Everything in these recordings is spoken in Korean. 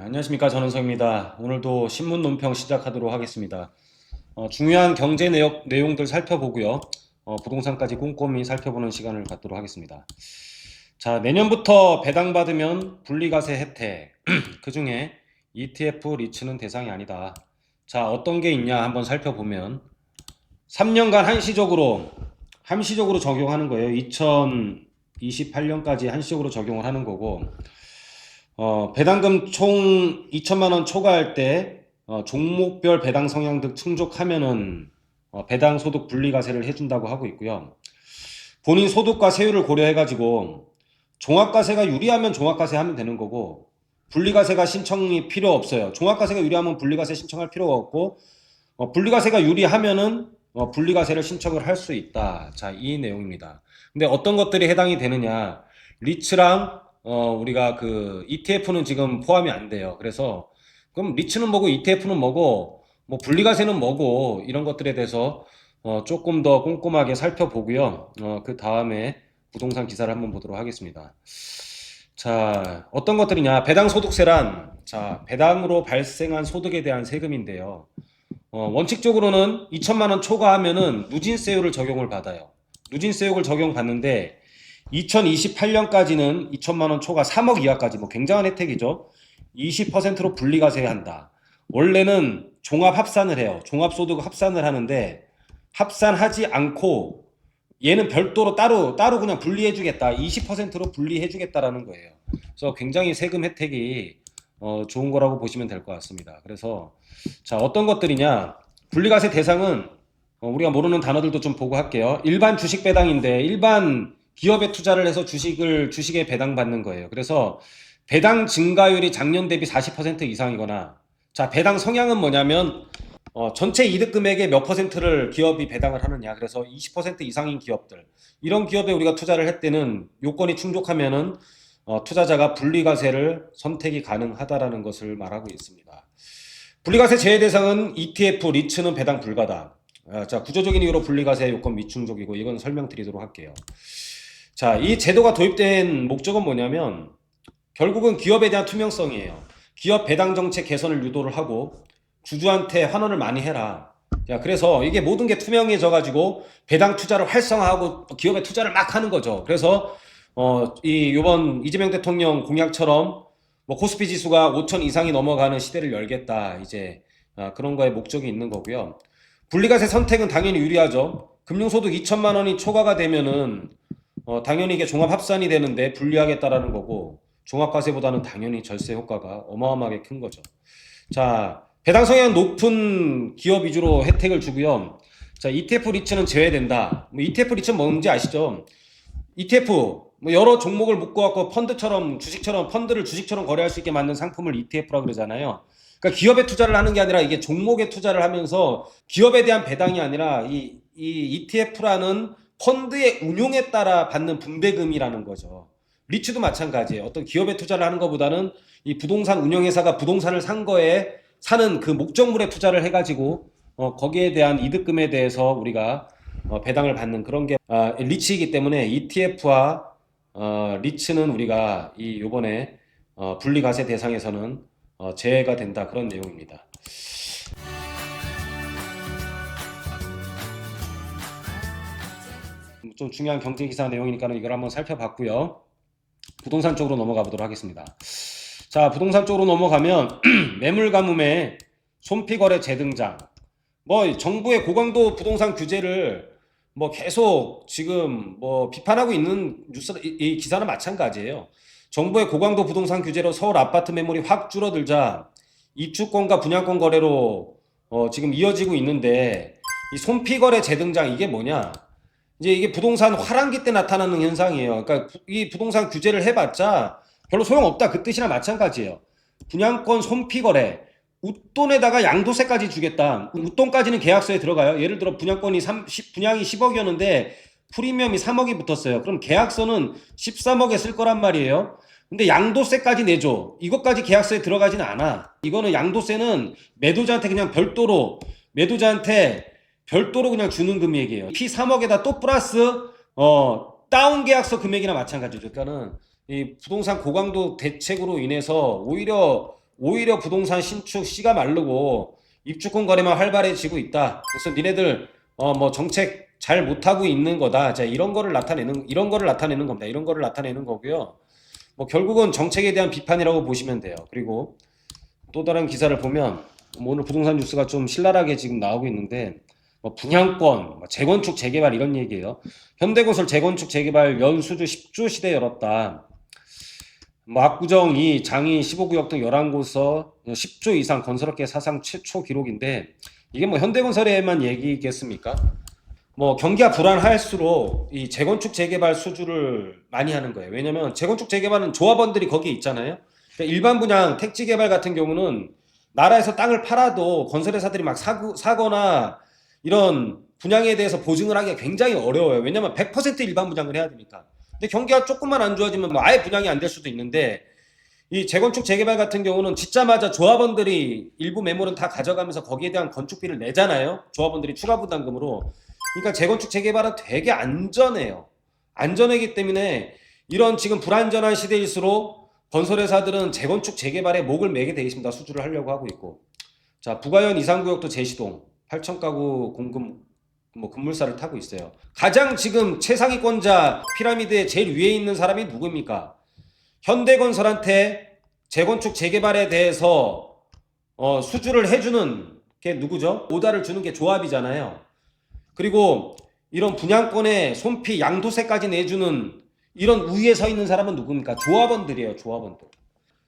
안녕하십니까, 전은성입니다. 오늘도 신문 논평 시작하도록 하겠습니다. 중요한 경제 내용들 살펴보고요. 부동산까지 꼼꼼히 살펴보는 시간을 갖도록 하겠습니다. 자, 내년부터 배당받으면 분리과세 혜택. 그 중에 ETF 리츠는 대상이 아니다. 자, 어떤 게 있냐 한번 살펴보면 3년간 함시적으로 적용하는 거예요. 2028년까지 한시적으로 적용을 하는 거고, 배당금 총 2천만 원 초과할 때 종목별 배당 성향 등 충족하면은 배당 소득 분리과세를 해준다고 하고 있고요. 본인 소득과 세율을 고려해가지고 종합과세가 유리하면 종합과세 하면 되는 거고, 분리과세가 신청이 필요 없어요. 종합과세가 유리하면 분리과세 신청할 필요가 없고, 분리과세가 유리하면은 분리과세를 신청을 할 수 있다. 자, 이 내용입니다. 근데 어떤 것들이 해당이 되느냐? 리츠랑 우리가 그 ETF는 지금 포함이 안 돼요. 그래서 그럼 리츠는 뭐고 ETF는 뭐고 뭐 분리과세는 뭐고 이런 것들에 대해서 조금 더 꼼꼼하게 살펴보고요. 그 다음에 부동산 기사를 한번 보도록 하겠습니다. 자, 어떤 것들이냐? 배당소득세란, 자, 배당으로 발생한 소득에 대한 세금인데요. 원칙적으로는 2천만 원 초과하면은 누진세율을 적용을 받아요. 누진세율을 적용받는데 2028년까지는 2천만 원 초과 3억 이하까지 뭐 굉장한 혜택이죠. 20%로 분리과세한다. 원래는 종합 합산을 해요. 종합소득 합산을 하는데 합산하지 않고 얘는 별도로 따로 그냥 분리해주겠다. 20%로 분리해주겠다라는 거예요. 그래서 굉장히 세금 혜택이 좋은 거라고 보시면 될 것 같습니다. 그래서 자, 어떤 것들이냐? 분리과세 대상은 우리가 모르는 단어들도 좀 보고 할게요. 일반 주식 배당인데 일반 기업에 투자를 해서 주식에 배당받는 거예요. 그래서 배당 증가율이 작년 대비 40% 이상이거나, 자, 배당 성향은 뭐냐면 전체 이득 금액의 몇 퍼센트를 기업이 배당을 하느냐. 그래서 20% 이상인 기업들, 이런 기업에 우리가 투자를 할 때는 요건이 충족하면은 투자자가 분리과세를 선택이 가능하다라는 것을 말하고 있습니다. 분리과세 제외 대상은 ETF, 리츠는 배당 불가다. 자, 구조적인 이유로 분리과세 요건 미충족이고, 이건 설명드리도록 할게요. 자, 이 제도가 도입된 목적은 뭐냐면 결국은 기업에 대한 투명성이에요. 기업 배당 정책 개선을 유도를 하고 주주한테 환원을 많이 해라. 자, 그래서 이게 모든 게 투명해져 가지고 배당 투자를 활성화하고 기업에 투자를 막 하는 거죠. 그래서 요번 이재명 대통령 공약처럼 뭐 코스피 지수가 5천 이상이 넘어가는 시대를 열겠다. 이제 그런 거에 목적이 있는 거고요. 분리과세 선택은 당연히 유리하죠. 금융소득 2천만 원이 초과가 되면은 당연히 이게 종합 합산이 되는데 분리하겠다라는 거고, 종합과세보다는 당연히 절세 효과가 어마어마하게 큰 거죠. 자, 배당 성향 높은 기업 위주로 혜택을 주고요. 자, ETF 리츠는 제외된다. 뭐 ETF 리츠는 뭔지 아시죠? ETF 뭐 여러 종목을 묶어갖고 펀드를 주식처럼 거래할 수 있게 만든 상품을 ETF라고 그러잖아요. 그러니까 기업에 투자를 하는 게 아니라 이게 종목에 투자를 하면서 기업에 대한 배당이 아니라 이 ETF라는 펀드의 운용에 따라 받는 분배금이라는 거죠. 리츠도 마찬가지예요. 어떤 기업에 투자를 하는 것보다는 이 부동산 운영회사가 부동산을 사는 그 목적물에 투자를 해가지고 거기에 대한 이득금에 대해서 우리가 배당을 받는 그런 게 리츠이기 때문에 ETF와 리츠는 우리가 요번에 분리과세 대상에서는 제외가 된다, 그런 내용입니다. 좀 중요한 경제기사 내용이니까 이걸 한번 살펴봤고요. 부동산 쪽으로 넘어가 보도록 하겠습니다. 자, 부동산 쪽으로 넘어가면 매물가뭄에 손피거래 재등장. 뭐 정부의 고강도 부동산 규제를 뭐 계속 지금 뭐 비판하고 있는 이 기사는 마찬가지예요. 정부의 고강도 부동산 규제로 서울 아파트 매물이 확 줄어들자 입주권과 분양권 거래로 지금 이어지고 있는데, 이 손피거래 재등장, 이게 뭐냐? 이제 이게 부동산 화랑기 때 나타나는 현상이에요. 그러니까 이 부동산 규제를 해봤자 별로 소용없다, 그 뜻이나 마찬가지예요. 분양권 손피거래, 웃돈에다가 양도세까지 주겠다. 웃돈까지는 계약서에 들어가요. 예를 들어 분양이 10억이었는데 프리미엄이 3억이 붙었어요. 그럼 계약서는 13억에 쓸 거란 말이에요. 근데 양도세까지 내줘. 이것까지 계약서에 들어가지는 않아. 이거는 양도세는 매도자한테 별도로 그냥 주는 금액이에요. P 3억에다 또 플러스 다운 계약서 금액이나 마찬가지죠. 그러니까는 이 부동산 고강도 대책으로 인해서 오히려 오히려 부동산 신축 씨가 마르고 입주권 거래만 활발해지고 있다. 그래서 니네들 뭐 정책 잘 못하고 있는 거다. 자, 이런 거를 나타내는 겁니다. 이런 거를 나타내는 거고요. 뭐 결국은 정책에 대한 비판이라고 보시면 돼요. 그리고 또 다른 기사를 보면 뭐 오늘 부동산 뉴스가 좀 신랄하게 지금 나오고 있는데 뭐 분양권, 재건축 재개발 이런 얘기예요. 현대건설 재건축 재개발 연수주 10주 시대 열었다. 뭐 압구정 2, 장이 15구역 등 11곳서 10조 이상 건설업계 사상 최초 기록인데 이게 뭐 현대건설에만 얘기겠습니까? 뭐 경기가 불안할수록 이 재건축 재개발 수주를 많이 하는 거예요. 왜냐면 재건축 재개발은 조합원들이 거기에 있잖아요. 그러니까 일반 분양 택지 개발 같은 경우는 나라에서 땅을 팔아도 건설회사들이 막 사거나 이런 분양에 대해서 보증을 하기가 굉장히 어려워요. 왜냐면 100% 일반 분양을 해야 되니까. 근데 경기가 조금만 안 좋아지면 뭐 아예 분양이 안 될 수도 있는데 이 재건축 재개발 같은 경우는 짓자마자 조합원들이 일부 매물은 다 가져가면서 거기에 대한 건축비를 내잖아요. 조합원들이 추가 부담금으로. 그러니까 재건축 재개발은 되게 안전해요. 안전하기 때문에 이런 지금 불안전한 시대일수록 건설회사들은 재건축 재개발에 목을 매게 돼 있습니다. 수주를 하려고 하고 있고. 자, 부가현 이상구역도 제시동 8천 가구 공급 뭐 급물살을 타고 있어요. 가장 지금 최상위권자 피라미드의 제일 위에 있는 사람이 누굽니까? 현대건설한테 재건축 재개발에 대해서 수주를 해주는 게 누구죠? 오다를 주는 게 조합이잖아요. 그리고 이런 분양권에 손피 양도세까지 내주는 이런 위에 서 있는 사람은 누굽니까? 조합원들이에요. 조합원들.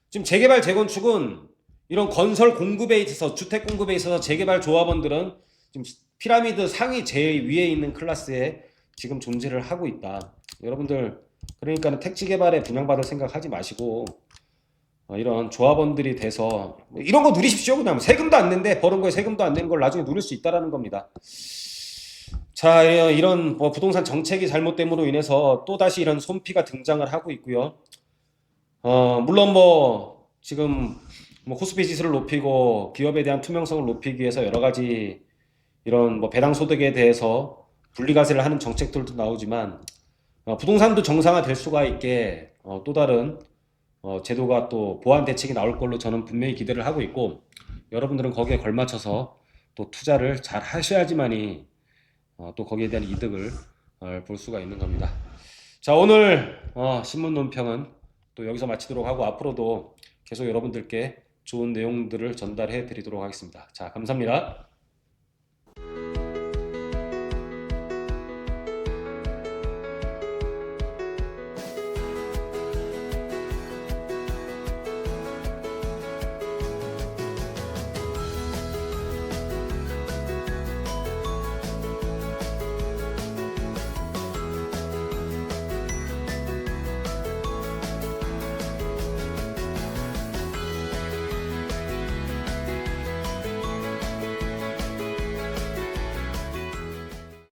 지금 재개발 재건축은 이런 건설 공급에 있어서 주택 공급에 있어서 재개발 조합원들은 지금 피라미드 상위 제일 위에 있는 클래스에 지금 존재를 하고 있다. 여러분들 그러니까 택지 개발에 분양받을 생각하지 마시고 이런 조합원들이 돼서 이런 거 누리십시오. 그냥 세금도 안 낸데 버는 거에 세금도 안 내는 걸 나중에 누릴 수 있다라는 겁니다. 자, 이런 뭐 부동산 정책이 잘못됨으로 인해서 또다시 이런 손피가 등장을 하고 있고요. 물론 뭐 지금 뭐 코스피 지수를 높이고 기업에 대한 투명성을 높이기 위해서 여러 가지 이런 뭐 배당 소득에 대해서 분리과세를 하는 정책들도 나오지만 부동산도 정상화될 수가 있게 또 다른 제도가 또 보완 대책이 나올 걸로 저는 분명히 기대를 하고 있고 여러분들은 거기에 걸맞춰서 또 투자를 잘 하셔야지만이 또 거기에 대한 이득을 볼 수가 있는 겁니다. 자, 오늘 신문 논평은 또 여기서 마치도록 하고 앞으로도 계속 여러분들께 좋은 내용들을 전달해 드리도록 하겠습니다. 자, 감사합니다.